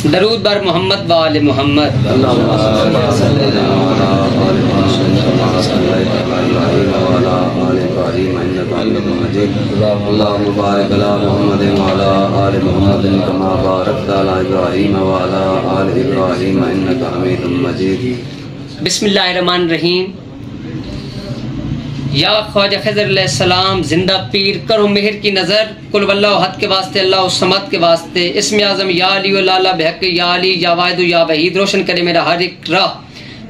درود بر محمد و آل محمد. اللهم بارك على محمد وعلى آل محمد كما باركت على إبراهيم وعلى آل إبراهيم إنك حميد مجيد. بسم اللہ الرحمن الرحیم. یا خواجہ خضر علیہ السلام زندہ پیر کرو مہر کی نظر، قل واللہ احد کے واسطے، اللہ الصمد کے واسطے، اسم اعظم یا علی و لالا بحق یا علی یا واحد یا وحید، روشن کرے میرا ہر ایک راہ،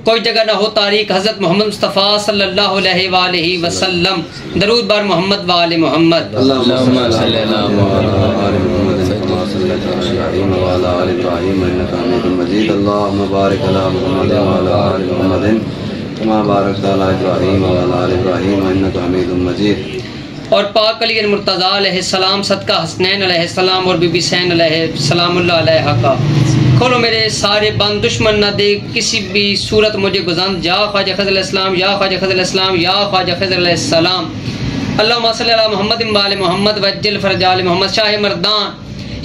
کوئی جگہ نہ ہو تاریک، حضرت محمد مصطفیٰ صلی اللہ علیہ وآلہ وسلم. درود بر محمد و آل محمد. اللهم صل على محمد كما صليت على إبراهيم وعلى آل إبراهيم إنك حميد مجيد. اللهم بارك على محمد وعلى آل محمد كما باركت على إبراهيم وعلى آل إبراهيم إنك حميد مجيد. اور پاک علی المرتضیٰ علیہ السلام صدقہ حسنین علیہ السلام اور بی بی حسین علیہ السلام اللہ علیہ کا کھولو میرے سارے بند، دشمن نہ دے کسی بھی صورت مجھے گزند. یا خواجہ خضر علیہ السلام، یا خواجہ خضر علیہ السلام، یا خواجہ خضر علیہ السلام. اللہم صلی علی محمد و آل محمد وجل فرج آل محمد. شاہ مردان،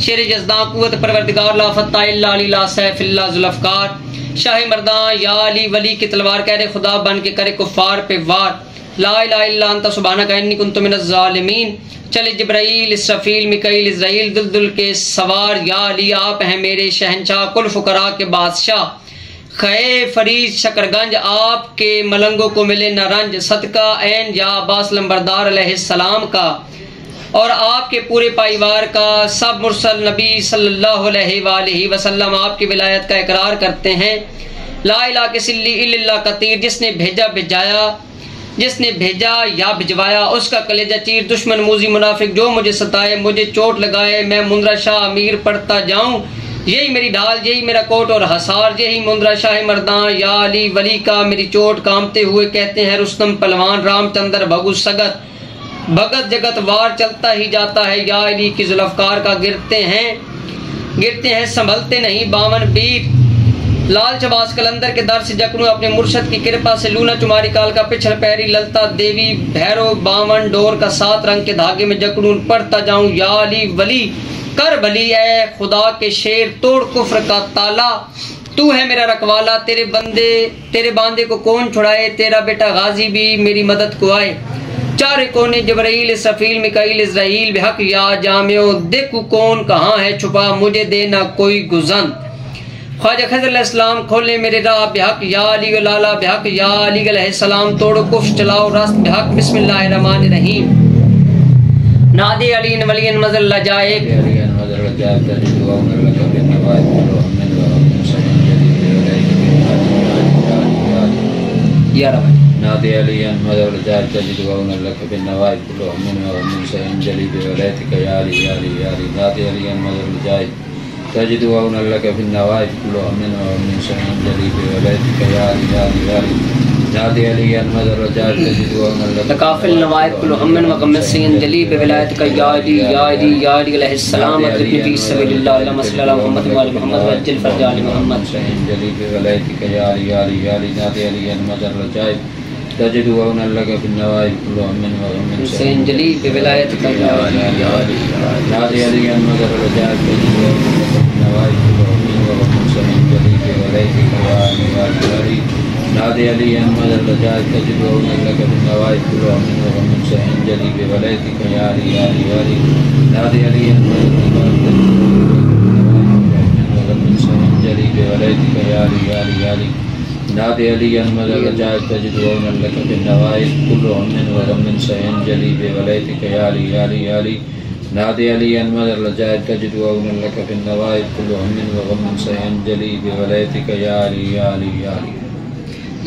شیر جزدان، قوت پروردگار، لا فتح الا علی، لا سیف الا ذوالفقار. شاہ مردان یا علی ولی کی تلوار، کہہ خدا بن کے کرے کفار پہ وار. لا الہ الا انت سبحانک انی کنت من الظالمین. چلے جبرائیل، اسرافیل، میکائیل، اسرائیل دل کے سوار. یا علی آپ ہیں میرے شہنشاہ، کل فقراء کے بادشاہ. خے فرید شکرگنج، آپ کے ملنگوں کو ملے نہ رنج. صدقہ عین یا عباس لمبردار علیہ السلام کا اور آپ کے پورے پائیوار کا. سب مرسل نبی صلی اللہ علیہ وآلہ وسلم آپ کی ولایت کا اقرار کرتے ہیں. لا الہ کے سلی الا اللہ کا تیر، جس نے بھیجا یا بھجوایا اس کا کلیجہ چیر. دشمن موذی منافق جو مجھے ستائے، مجھے چوٹ لگائے، میں مندرہ شاہ امیر پڑھتا جاؤں. یہی میری ڈھال، یہی میرا کوٹ اور حصار، یہی مندرہ شاہ مردان یا علی ولی کا. میری چوٹ کامتے ہوئے کہتے ہیں رستم پلوان، رام چندر بھگو سگت بھگت جگت وار چلتا ہی جاتا ہے. یا علی کی ذوالفقار کا گرتے ہیں سنبھلتے نہیں 52 بیت. لال چباس کلندر کے در سے جکڑوں اپنے مرشد کی کرپا سے. لونا چماری کال کا پچھل پیری للتا دیوی بھیرو 52 ڈور کا 7 رنگ کے دھاگے میں جکڑوں پڑھتا جاؤں. یا علی ولی کر بلی، اے خدا کے شیر توڑ کفر کا تالا. تو ہے میرا رکوالا، تیرے باندے کو کون چھڑائے. تیرا بیٹا غازی بھی میری مدد کو آئے. چارے کونے جبرائیل، اسرافیل، میکائیل، اسرائیل بحق یا جامعو. دیکھو کون کہاں ہے چھپا، مجھے دینا کوئی گزند. خواجہ خضر علیہ السلام کھولے میرے راہ بحق یا علی و لالا بحق یا علی علیہ السلام. توڑو کفر چلاؤ راست بحق. بسم اللہ الرحمن الرحیم. نادی علی ولی مزل لجائب. یا رب نادي عليا مدى الرجال تجد وهنا لك بالنوائب كلهم من ومن شيء جلي بولايتك يا علي يا علي يا علي. نادي عليا مدى الرجال تجد وهنا لك بالنوائب كلهم من ومن شيء جلي بولايتك يا علي يا علي يا علي. نادي عليا مدى الرجال تجد وهنا لك تكافل النوائب كلهم من وغم السين جلي بولايتك يا علي يا علي يا علي عليه السلام. اطلبني في سبيل الله. اللهم صل على محمد وعلى محمد وعجل فرج آل محمد. شيء جلي بولايتك يا علي يا علي يا علي. نادي عليا مدى الرجال تجد وهنا لك في النوائب كلهم من ومن حسين جلي بولايتك يا علي يا علي. نادي عليا مدى الرجال تجد وهنا لك في النوائب كلهم من ومن شيء جلي بولايتك يا علي يا علي. نادي عليا مدى الرجال تجد وهنا لك في النوائب كلهم من ومن شيء جلي بولايتك يا علي يا علي يا علي. نادي عليا مدى الرجال من شيء جلي بولايتك يا علي يا علي يا علي. نادي عليا مدى الرجال تجد وهنا لك في النوائب كلهم من ومن شيء جلي بولايتك يا علي يا علي يا علي. نادي عليا مدى الرجال تجد وهنا لك في النوائب كلهم من ومن شيء جلي بولايتك يا علي يا علي يا علي.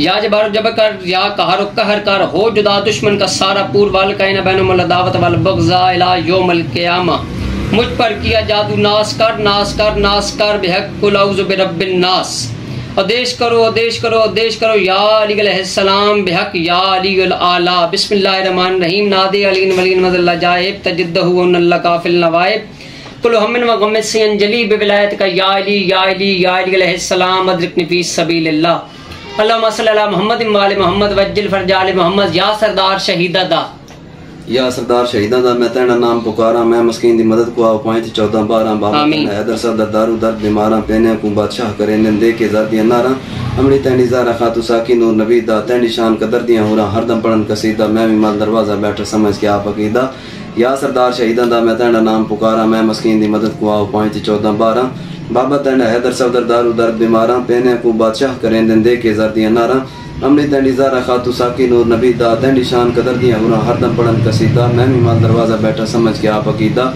یا جبار جب کر یا قہر و قہر کر ہو جدا دشمن کا سارا پور والکین بینم العداوت والبغضاء الی یوم القیامہ. مجھ پر کیا جادو ناس کر ناس کر ناس کر بحق قل اعوذ برب الناس. ادیش کرو ادیش کرو ادیش کرو یا علی علیہ السلام بحق یا علی الاعلی. بسم اللہ الرحمن الرحیم. نادی علی ولی مزل لجائب تجدہ ان اللہ کافل نوائب کل ہم و غم سے انجلی بولایت کا یا علی یا علی یا علی علیہ السلام. ادرکنی فی سبیل اللہ. اللہم صلی علی محمد و آل محمد وجل فرج آل محمد. یا سردار شہیدہ دا یا سردار شہیداں دا میں تینا نام پکارا میں مسکین دی مدد کو آو پوائنٹ 14-12 بابا تینا حیدر صدر دارو درد بیماراں پینے کو بادشاہ کرے دے کے زر دیاں ناراں امڑی تینی زارہ خاتو ساکی نور نبی دا تینی شان قدر دیاں ہو رہا ہر دم پڑھن قصیدہ میں بھی مال دروازہ بیٹھا سمجھ کے آپ عقیدہ یا سردار شہیداں دا میں تینا نام پکارا میں مسکین دی مدد کو آو پوائنٹ 14-12 بابا تینا حیدر صدر دارو درد بیماراں پینے کو بادشاہ کرے دے کے زر دیاں ناراں امری تینی زارہ خاتو ساکی نور نبی دا تینی شان قدر دیاں ہو رہا ہر دم پڑھن قصیدہ میں بھی مال دروازہ بیٹھا سمجھ کے آپ عقیدہ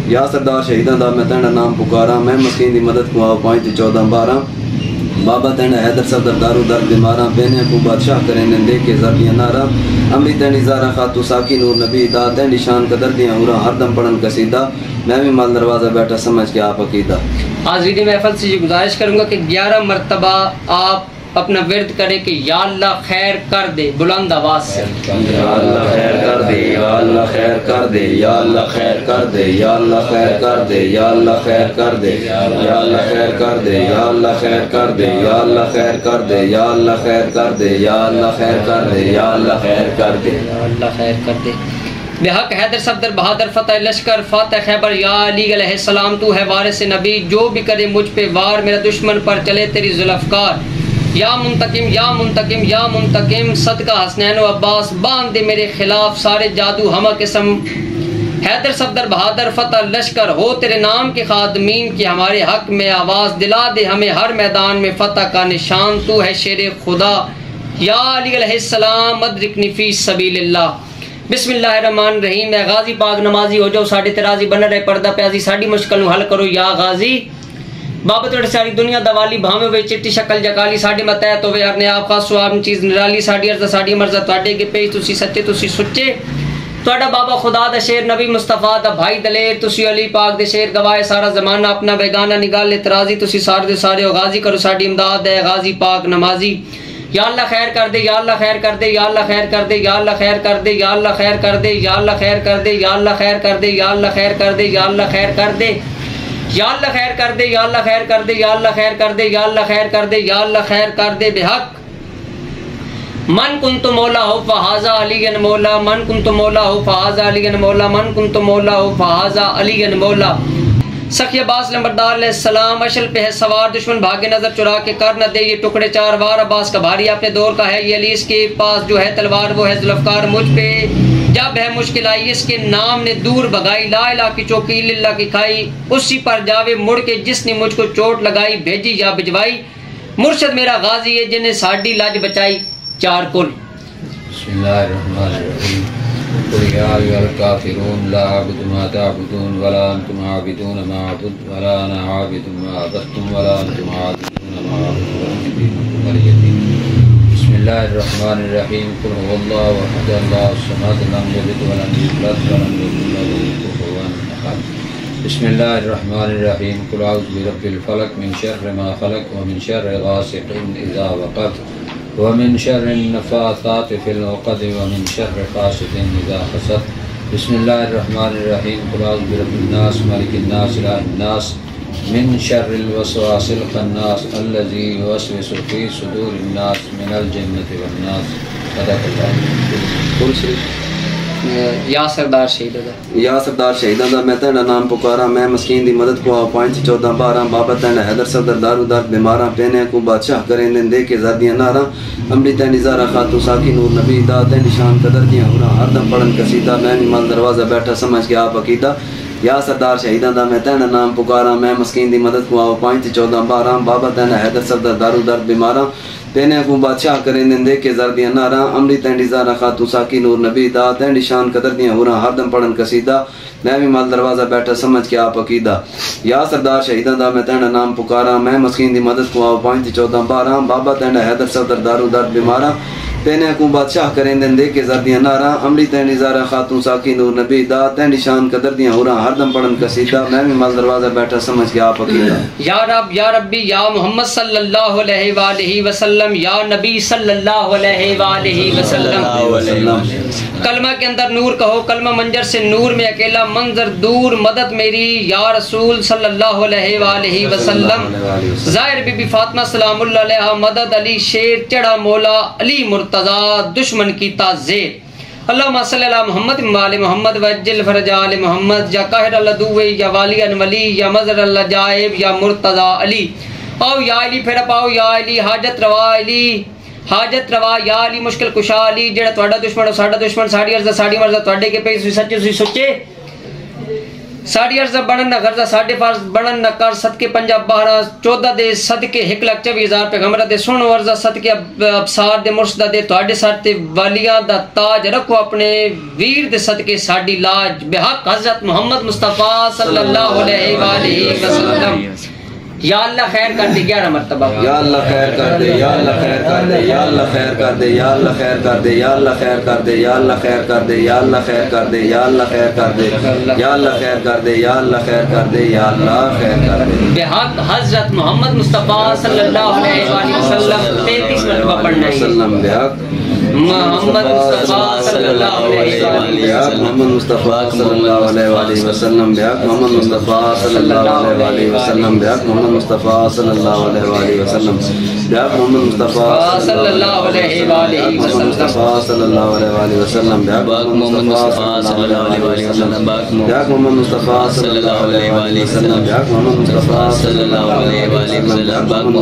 یا سردار شہیداں دا میں تینا نام پکارا میں مسکین دی مدد کو آو پوائنٹ 14-12 بابا تینا حیدر صدر دارو درد بیماراں پینے کو بادشاہ کریں دے کے زر دیاں ناراں امری تینی زارہ خاتو ساکی نور نبی دا تینی شان قدر دیاں ہو رہا ہر دم پڑھن قصیدہ میں بھی مال دروازہ بیٹھا سمجھ کے آپ عقیدہ حاضرین محفل سے یہ گزارش کروں گا کہ 11 مرتبہ آپ اپنا ورد کریں کہ یا اللہ خیر کر دے بلند آواز سے یا اللہ خیر کر دے یا اللہ خیر کر دے یا اللہ خیر کر دے یا اللہ خیر کر دے یا اللہ خیر کر دے یا اللہ خیر کر دے یا اللہ خیر کر دے یا اللہ خیر کر دے یا اللہ خیر کر دے یا اللہ خیر کر دے یا اللہ خیر کر دے یا اللہ خیر کر دے بحق حیدر صفدر بہادر فتح لشکر فاتح خیبر یا علی علیہ السلام تو ہے وارث نبی جو بھی کرے مجھ پہ وار میرا دشمن پر چلے تیری ذوالفقار یا منتقم یا منتقم یا منتقم صدقہ حسنین و عباس باندھ دے میرے خلاف سارے جادو ہمہ قسم حیدر صفدر بہادر فتح لشکر ہو تیرے نام کے خادمین کی ہمارے حق میں آواز دلا دے ہمیں ہر میدان میں فتح کا نشان تو ہے شیر خدا یا علی علیہ السلام ادرکنی فی سبیل اللہ بسم اللہ الرحمن الرحیم اے غازی پاک نمازی ہو جاؤ ساڑھے ترازی بن رہے پردہ پیازی ساڑھی مشکل نو حل کرو یا غازی بابت وڑ ساری دنیا دوالی بھامے ہوئے چٹی شکل جکالی ساڑھے متحت ہوئے ہر نے آپ خاص سواب چیز نرالی ساڑھی عرضہ ساڑھی مرزہ توڑے کے پیش تسی سچے تسی سچے توڑا بابا خدا دا شیر نبی مصطفیٰ دا بھائی دلیر تسی علی پاک دے شیر گواہ سارا زمانہ اپنا بیگانہ نگال لے ترازی تسی سارے دے سارے غازی کرو ساڑھی امداد ہے غازی پاک نمازی یا اللہ خیر کر دے یا اللہ خیر کر دے یا اللہ خیر کر دے یا اللہ خیر کر دے یا اللہ خیر کر دے یا اللہ خیر کر دے یا اللہ خیر کر دے یا اللہ خیر کر دے یا اللہ خیر کر دے یا اللہ خیر کر دے یا اللہ خیر کر دے یا اللہ خیر کر دے یا اللہ خیر کر دے یا اللہ خیر کر دے بحق من کنت مولا ہو فہذا علی مولا من کنت مولا ہو فہذا علی مولا من کنت مولا ہو فہذا علی مولا سخی عباس لمبردار علیہ السلام اشل پہ ہے سوار دشمن بھاگے نظر چرا کے کر نہ دے یہ ٹکڑے چار وار عباس کا بھاری اپنے دور کا ہے یہ علی اس کے پاس جو ہے تلوار وہ ہے ذوالفقار مجھ پہ جب ہے مشکل آئی اس کے نام نے دور بگائی لا الہ کی چوکی الا کی کھائی اسی پر جاوے مڑ کے جس نے مجھ کو چوٹ لگائی بھیجی یا بھجوائی مرشد میرا غازی ہے جنہیں ساڑھی لاج بچائی چار کل بسم اللہ الرحمن الرحیم قل یا ایھا الکافرون لا اعبد ما تعبدون ولا انتم عابدون ما اعبد ولا انا عابد ما عبدتم ولا انتم عابدون ما اعبد ولكم دينكم ولي دين بسم اللہ الرحمن الرحیم قل هو اللہ احد اللہ الصمد لم یلد ولم یولد ولم یکن له کفوا احد بسم اللہ الرحمن الرحیم قل اعوذ برب الفلق من شر ما خلق ومن شر غاسق اذا وقب ومن شر النفاثات في العقد ومن شر حاسد اذا حسد بسم اللہ الرحمن الرحیم قل اعوذ برب الناس ملک الناس اله الناس من شر الوسواس الخناس الذي يوسوس في صدور الناس من الجنة والناس صدق اللہ یا سردار شہیدہ دا یا سردار شہیدہ دا میں تینا نام پکارا میں مسکین دی مدد کو آو پوائنٹ 14-12 بابا تینا حیدر صدر دارو درد بیماراں پینے کو بادشاہ کریں دے کے زادیاں ناراں امری تینی زارہ خاتو ساکی نور نبی دا تینی شان قدر دیاں ہو رہا ہر دم پڑھن قصیدہ میں مال دروازہ بیٹھا سمجھ کے آپ عقیدہ یا سردار شہیدہ دا میں تینا نام پکارا میں مسکین دی مدد کو آو پوائنٹ 14-12 بابا تینا حیدر صدر دارو درد بیماراں پینے کو بادشاہ کریں دے کے زردیاں ناراں امری تینی زارہ خاتو ساکی نور نبی دا تینی شان قدر دیاں ہو رہا ہر دم پڑھن قصیدہ میں بھی مال دروازہ بیٹھا سمجھ کے آپ عقیدہ یا سردار شہیدہ دا میں تینا نام پکارا میں مسکین دی مدد کو آو پوائنٹ 14-12 بابا تینا حیدر صدر دارو درد بیماراں پینے کو بادشاہ کریں دے کے زردیاں ناراں امری تینی زارہ خاتون ساکی نور نبی دا تینی شان قدر دیاں ہو رہا ہر دم پڑھن قصیدہ میں بھی مال دروازہ بیٹھا سمجھ کے آپ عقیدہ یا رب یا ربی یا محمد صلی اللہ علیہ وآلہ وسلم یا نبی صلی اللہ علیہ وآلہ وسلم کلمہ کے اندر نور کہو کلمہ منجر سے نور میں اکیلا منظر دور مدد میری یا رسول صلی اللہ علیہ وآلہ وسلم ظاہر بی بی فاطمہ سلام اللہ علیہ مدد علی شیر چڑھا مولا علی مرتضی دشمن کی تازیر اللہم صلی علی محمد وآل محمد وجل فرج آل محمد یا قاہر العدو یا والی ولی یا مظہر العجائب یا مرتضی علی آؤ یا علی پھر پاؤ یا علی حاجت روا علی حاجت روا یا علی مشکل کشا علی جڑا تہاڈا دشمن ساڈا دشمن ساڈی عرض ساڈی مرض تہاڈے کے پئی سچے سی سچے ساڈی عرض بڑھن نہ غرض ساڈے فرض بڑھن نہ کر صدقے 5/12 14 دے صدقے 1,24,000 پیغمبر دے سن ورض صدقے ابصار دے مرشد دے تہاڈے سر تے والیاں دا تاج رکھو اپنے ویر دے صدقے ساڈی لاج بحق حضرت محمد مصطفیٰ صلی اللہ علیہ وآلہ وسلم یا اللہ خیر کر دے 11 مرتبہ یا اللہ خیر کر دے یا اللہ خیر کر دے یا اللہ خیر کر دے یا اللہ خیر کر دے یا اللہ خیر کر دے یا اللہ خیر کر دے یا اللہ خیر کر دے یا اللہ خیر کر دے یا اللہ خیر کر دے یا اللہ خیر کر دے یا اللہ خیر کر دے بحق حضرت محمد مصطفیٰ صلی اللہ علیہ وآلہ وسلم 33 مرتبہ پڑھنا ہے وسلم بحق محمد مصطفیٰ صلی اللہ علیہ وآلہ محمد مصطفیٰ صلی اللہ علیہ وآلہ وسلم بحق محمد مصطفیٰ صلی اللہ علیہ وآلہ وسلم بحق محمد مصطفیٰ صلی اللہ علیہ وآلہ وسلم بحق محمد مصطفیٰ صلی اللہ علیہ وآلہ وسلم صلی اللہ علیہ وآلہ وسلم بحق محمد مصطفیٰ صلی اللہ علیہ وسلم بحق محمد مصطفیٰ صلی اللہ علیہ وآلہ وسلم بحق محمد مصطفیٰ صلی اللہ علیہ وآلہ وسلم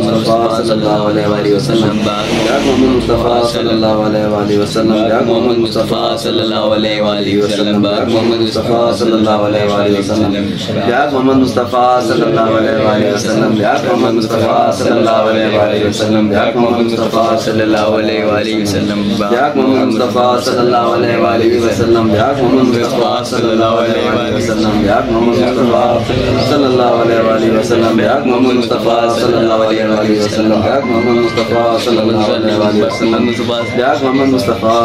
بحق محمد مصطفیٰ صلی اللہ علیہ وآلہ وسلم بحق محمد مصطفیٰ صلی اللہ علیہ وآلہ وسلم بحق محمد مصطفیٰ صلی اللہ علیہ وآلہ وسلم بحق محمد مصطفیٰ صلی اللہ علیہ وآلہ وسلم بحق محمد مصطفیٰ صلی اللہ علیہ وآلہ وسلم بحق محمد مصطفیٰ صلی اللہ علیہ وآلہ وسلم بحق محمد مصطفیٰ صلی اللہ علیہ وآلہ وسلم بحق محمد مصطفیٰ صلی اللہ علیہ وآلہ وسلم بحق محمد مصطفیٰ صلی اللہ علیہ وآلہ وسلم بحق محمد مصطفیٰ صلی اللہ علیہ وآلہ وسلم بحق محمد مصطفیٰ صلی اللہ علیہ وآلہ وسلم بحق محمد مصطفیٰ صلی اللہ علیہ وآلہ وسلم بحق محمد مصطفیٰ صلی اللہ علیہ وآلہ وسلم بحق محمد مصطفیٰ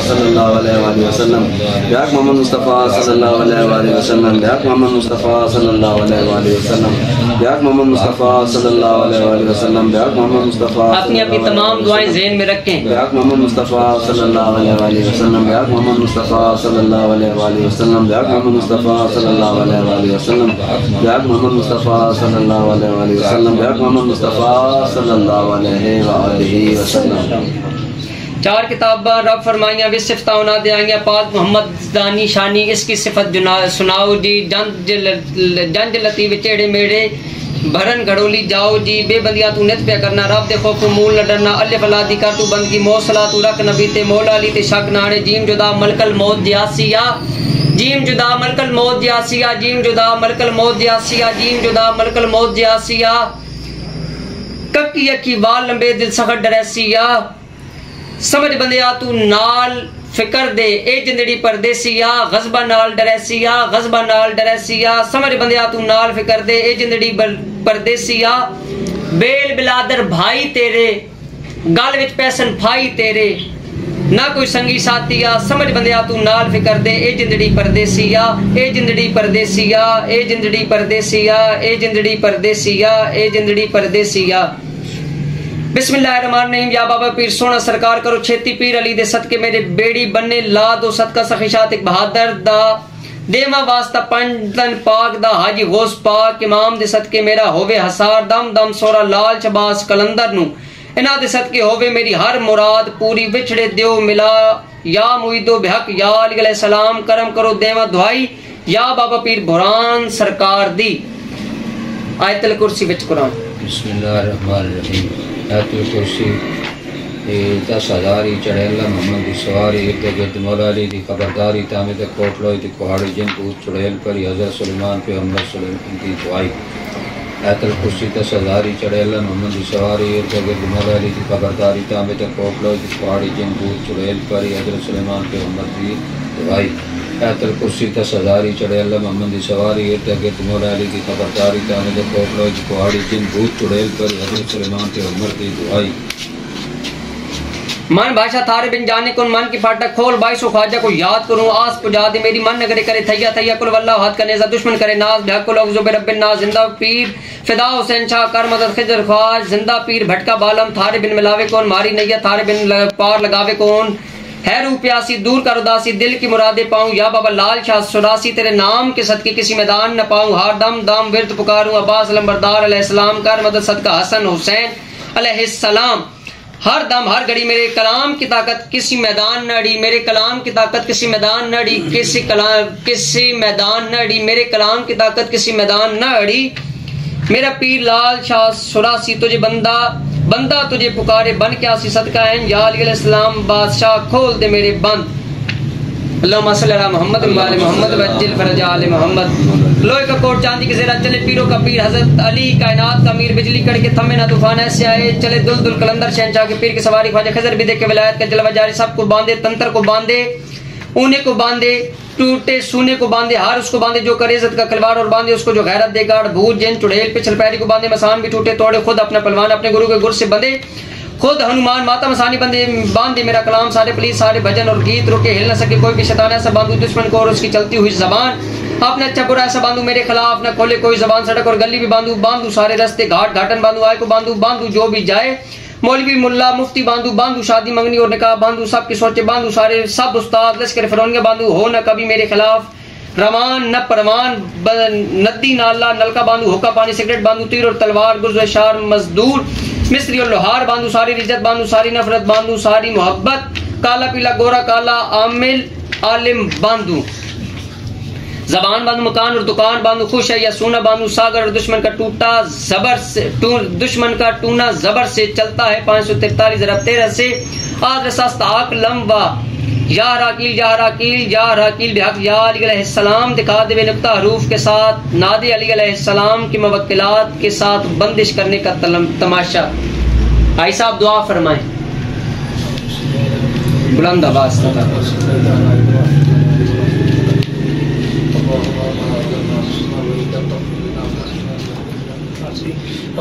صلی اللہ علیہ وآلہ وسلم بحق محمد مصطفیٰ صلی اللہ علیہ وآلہ وسلم بحق محمد مصطفیٰ صلی اللہ علیہ وآلہ وسلم بحق محمد مصطفیٰ صلی اللہ علیہ وآلہ وسلم بحق محمد مصطفیٰ اپنی اپنی تمام دعائیں ذہن میں رکھیں بحق محمد مصطفیٰ صلی اللہ علیہ وآلہ وسلم بحق محمد مصطفیٰ صلی اللہ علیہ وآلہ وسلم بحق محمد مصطفیٰ صلی اللہ علیہ وآلہ وسلم بحق محمد مصطفیٰ صلی اللہ علیہ وآلہ وسلم بحق محمد مصطفیٰ صلی اللہ علیہ وآلہ وسلم 4 کتاباں رب فرمائیاں بھی صفتاں نہ دے آئیاں پاک محمد دانی شانی اس کی صفت سناؤ جی جنج لطیف چیڑے میڑے بھرن گھڑولی جاؤ جی بے بندیاں تو نت پہ کرنا رب دے خوف مول نہ ڈرنا الف لا دی کر تو بندگی موصلہ تو رکھ نبی تے مولا علی تے شک ناڑے جیم جدا ملک الموت جیاسیہ جیم جدا ملک الموت جیاسیہ جیم جدا ملک الموت جیاسیہ جیم جدا ملک الموت جیاسیہ ککی اکی وال لمبے دل سخت ڈریسیہ سمجھ بندیا تو نال فکر دے اے جندڑی پردیسیا غضبہ نال ڈریسیا غضبہ نال ڈریسیا سمجھ بندیا تو نال فکر دے اے جندڑی پردیسیا بیل بلادر بھائی تیرے گال وچ پیسن پھائی تیرے نہ کوئی سنگی ساتھیا سمجھ بندیا تو نال فکر دے اے جندڑی پردیسیا اے جندڑی پردیسیا اے جندڑی پردیسیا اے جندڑی پردیسیا اے جندڑی پردیسیا بسم اللہ الرحمن الرحیم یا بابا پیر سونا سرکار کرو چھیتی پیر علی دے صدقے میرے بیڑی بننے لا دو صدقہ سخیشات ایک بہادر دا دیما واسطہ پنجن پاک دا حاجی غوث پاک امام دے صدقے میرا ہووے حسار دم دم سورا لال چباس کلندر نو انہاں دے صدقے ہووے میری ہر مراد پوری وچھڑے دیو ملا یا مویدو بحق یا علیہ السلام کرم کرو دیما دعائی یا بابا پیر بھران سرکار دی آیت الکرسی وچ قرآن بسم اللہ الرحمن الرحیم آیت الکرسی 10,000 چڑھے اللہ محمد کی سواری ارد گرد مولا علی دی خبرداری تامد کوٹ لوئی دی کوہاڑی جن بھوت چڑھیل کری حضرت سلیمان پیغمبر سلیمان کی دعائی آیت الکرسی 10,000 چڑھے اللہ محمد کی سواری ارد گرد مولا علی دی خبرداری تامد کوٹ لوئی دی کوہاڑی جن بھوت چڑھیل کری حضرت سلیمان پیغمبر کی دعائی آیت الکرسی 10,000 چڑھے اللہ محمد کی سواری ارد گرد مولا علی دی خبرداری تامد کوٹ لوئی دی کوہاڑی جن بھوت چڑھیل کری حضرت سلیمان پیغمبر کی دعائی من بادشاہ تھارے بن جانے کن من کی پھاٹک کھول بائی سو خواجہ کو یاد کروں آس پجا دے میری من نگرے کرے تھیا تھیا کل واللہ حد کا نیزہ دشمن کرے ناز بھیک کل اغزو برب الناس زندہ پیر فدا حسین شاہ کر مدد خضر خواج زندہ پیر بھٹکا بالم تھارے بن ملاوے کون ماری نیت تھارے بن پار لگاوے کون ہے رو پیاسی دور کر اداسی دل کی مرادیں پاؤں یا بابا لال شاہ سراسی تیرے نام کے صدقے کسی میدان نہ پاؤں ہر دم دم ورد پکاروں عباس لمبردار علیہ السلام کر مدد صدقہ حسن حسین علیہ السلام ہر دم ہر گھڑی میرے کلام کی طاقت کسی میدان نہ اڑی، میرے کلام کی طاقت کسی میدان نہ اڑی، کسی میدان نہ اڑی، میرے کلام کی طاقت کسی میدان نہ اڑی۔ میرا پیر لال شاہ سراسی تجھے بندہ تجھے پکارے بن کے آسی صدقہ ہیں، یا علیہ السلام بادشاہ کھول دے میرے بند۔ اللہم صلی علی محمد و آل محمد وعجل فرج آل محمد۔ لوہے کا کوٹ چاندی کے زیرہ چلے پیروں کا پیر حضرت علی کائنات کا امیر، بجلی کڑ کے تھمے نہ طوفان ایسے آئے چلے دل دل کلندر شہنشاہ کے پیر کی سواری، خواجہ خضر بھی دے کے ولایت کا جلوہ جاری، سب کو باندھے تنتر کو باندھے اونے کو باندھے ٹوٹے سونے کو باندھے، ہار اس کو باندھے جو کرے عزت کا کھلواڑ، اور باندھے اس کو جو غیرت دے گاڑ، بھوت جن چڑیل پچھل پیری کو باندھے، مسان بھی ٹوٹے توڑے خود اپنا پلوان، اپنے گرو کے گر سے بندھے خود ہنومان، ماتا مسانی بندے باندھے میرا کلام، سارے پلیس سارے بھجن اور گیت رکے ہل نہ سکے کوئی بھی شیطان، ایسا باندھو دشمن کو اور اس کی چلتی ہوئی زبان، اپنے اچھا برا ایسا باندھو میرے خلاف نہ کھولے کوئی زبان، سڑک اور گلی بھی باندھو سارے رستے گھاٹ گھاٹن باندھو، آئے کو باندھو جو بھی جائے، مولوی ملا مفتی باندھو شادی منگنی اور نکاح باندھو، سب کی سوچے باندھو، سارے سب استاد لشکر فرونگے باندھو، ہو نہ کبھی میرے خلاف روان نہ پروان، ندی نالا نلکا باندھو، ہوکا پانی سگریٹ باندھو، تیر اور تلوار گرز و شار مزدور مستری اور لوہار باندھو، ساری رجت باندھو، ساری نفرت باندھو، ساری محبت، کالا پیلا گورا کالا عامل عالم باندھو، زبان باندھو، مکان اور دکان باندھو، خوش ہے یا سونا باندھو، ساگر اور دشمن کا ٹونا زبر سے چلتا ہے 543 ضرب 13 سے، آج رساست آک لمبا یا راکیل بحق یا علی علیہ السلام، دکھا دے بے نقطہ حروف کے ساتھ ناد علی علیہ السلام کی موکلات کے ساتھ بندش کرنے کا تماشا۔ بھائی صاحب دعا فرمائیں بلند آواز سے۔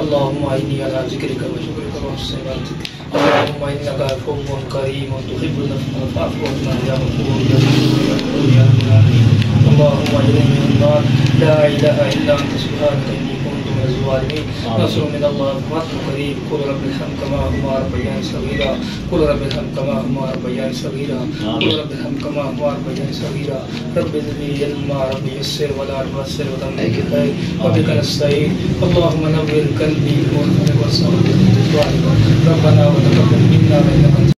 اللهم اعني على ذكرك وشكرك وحسن عبادتك، اللهم انك عفو كريم تحب العفو فاعف عنا يا غفور يا رب، اللهم اجرني من النار، لا اله الا انت سبحانك اني كنت من الظالمين، نصر من الله فتح قريب، قل رب ارحم كما هما ربياني صغيرا، قل رب ارحم كما هما ربياني صغيرا، قل رب ارحم كما هما ربياني صغيرا، رب زدني علما، رب يسر ولا تعسر وتمم بخير وبك نستعين، اللهم نور قلبي وقلبي وصدري، ربنا وتقبل منا انك